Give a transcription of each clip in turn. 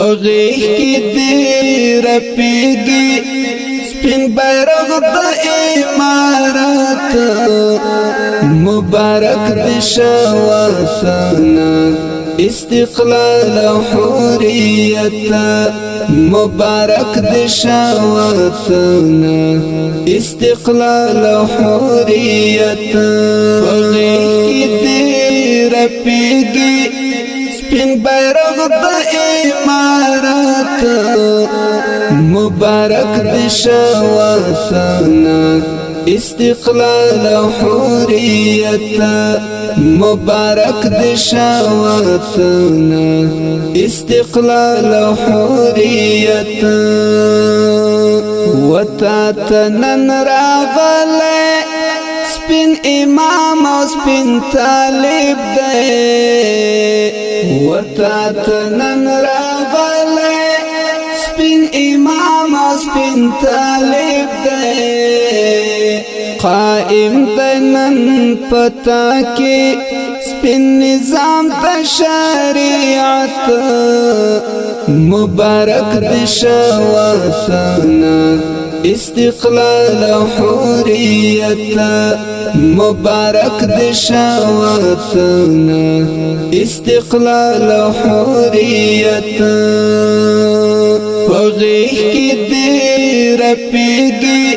پغیخ کی دی رپیگی سپین بیرغ دا امارات مبارک دشا وطن استقلال و حریت مبارک دشا وطن استقلال و حریت پغیخ کی دی رپیگی سپین بیرغ دا امارات مبارک دشا وطن استقلال و حریت مبارک دشا وطن استقلال و حریت وطن راغلی سپین امام و سپین طالب دے وطن راغلی سپین امام و سپین طالب دے قائم دنن پتا کی سپین نظام دا شریعت مبارک دشا وطن استقلال و حریت مبارک دشا وطن استقلال و حریت پغیخ کی دی رپیگی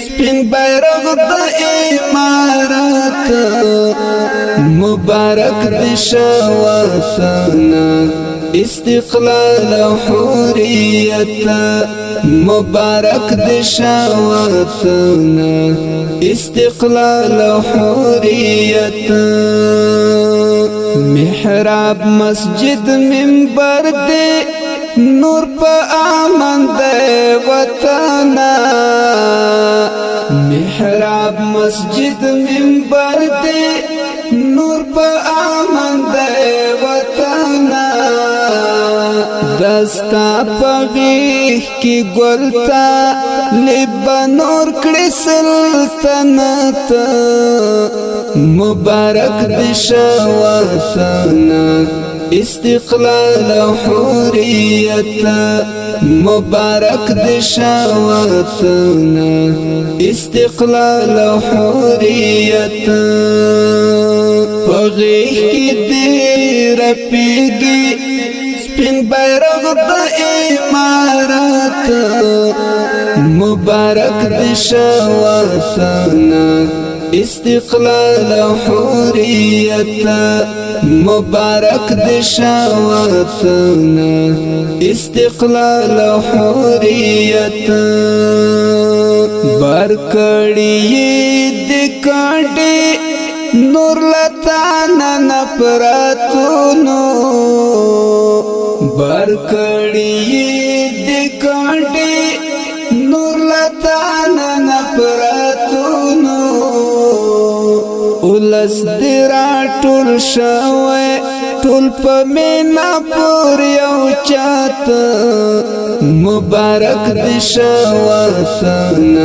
سپین بیرغ دا امارات مبارک دشا وطن استقلال و حریت مبارک دشا وطن استقلال و حریت محراب مسجد منبر دے نور پا آمن دے وطن محراب مسجد منبر دے نور پا آمن دے وطن دستا پغیخ کی گلتا لبا نور کڑی سلطنت مبارک دشا وطن استقلال و حریت مبارک دشا وطن استقلال و حریت پغیخ کی دی رپیگی سپین بیرغ دا امارات مبارک دشا وطن استقلال و حریت مبارک دشا وطن استقلال و حریت برکڑی دی کڑی نور لتانا نفراتونو برکڑی دی کڑی نور لتانا نفراتونو اولس درا ټول شوی ټول په مینا پور یو چات مبارک دشا وطن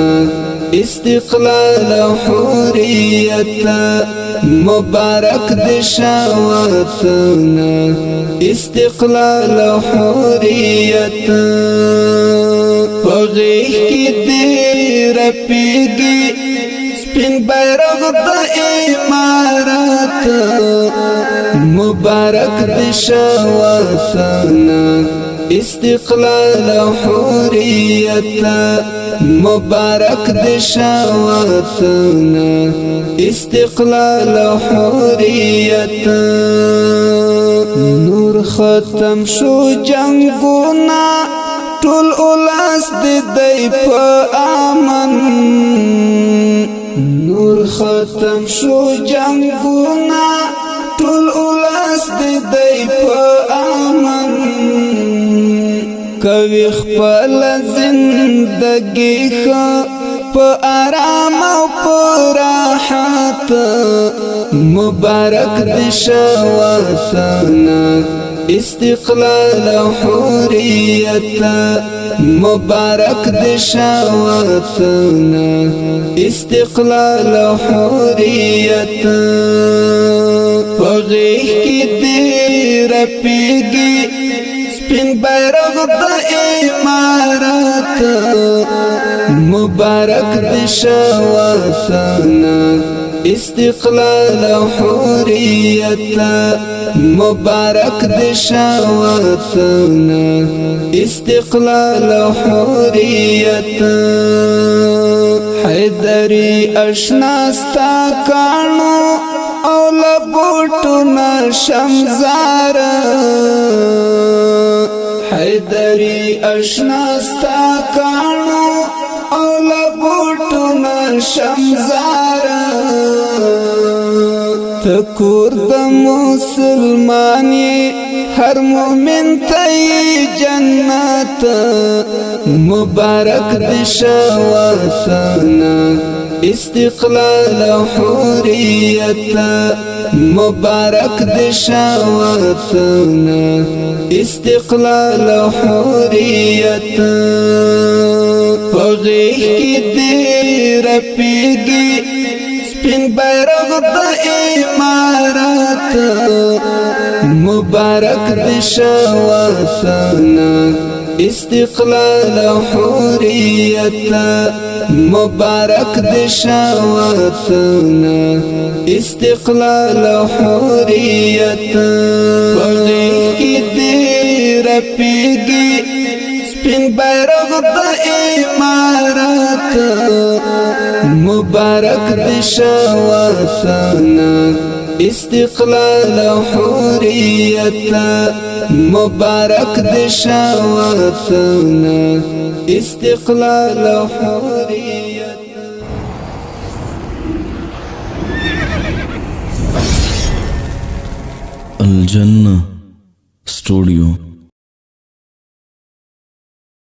استقلال و حریت مبارک دشا وطن استقلال و حریت پغیخ کی دی رپیگی سپین بیرغ دا امارات مبارک دشا وطن استقلال و حریت مبارک دشا وطن استقلال و حریت نور ختم شو جنگونا ټول اولس دی په امن نور ختم شو جنگونا ټول اولس دی په امن کوي خپل زندگی خو په آرام او په راحت مبارک دشا وطن استقلال و حریت مبارک دشا وطن استقلال و حریت پغیخ کی دی رپیگی سپین بیرغ د امارات مبارک د شوطن استقلال او حریت مبارک د شوطن استقلال او حریت حیدری اشنا ستا کانو او لبوټونه شمزار حیدری اشنا ستا کانو او لبوټونه شمزار تکور د مسلمانی هر مومن تی جنت مبارک د شوطن استقلال او حریت مبارک د شوطن استقلال او حریت پغیح کی دیر پیگی سپین بیرغ د امارات مبارک د شوطن استقلال او حریت مبارک د شوطن استقلال او حریت پغیح کی دیر پیگی سپین بیرغ د امارات مبارک د شوطن استقلال او حریت مبارک د شوطن استقلال او حریت الجنة ستوديو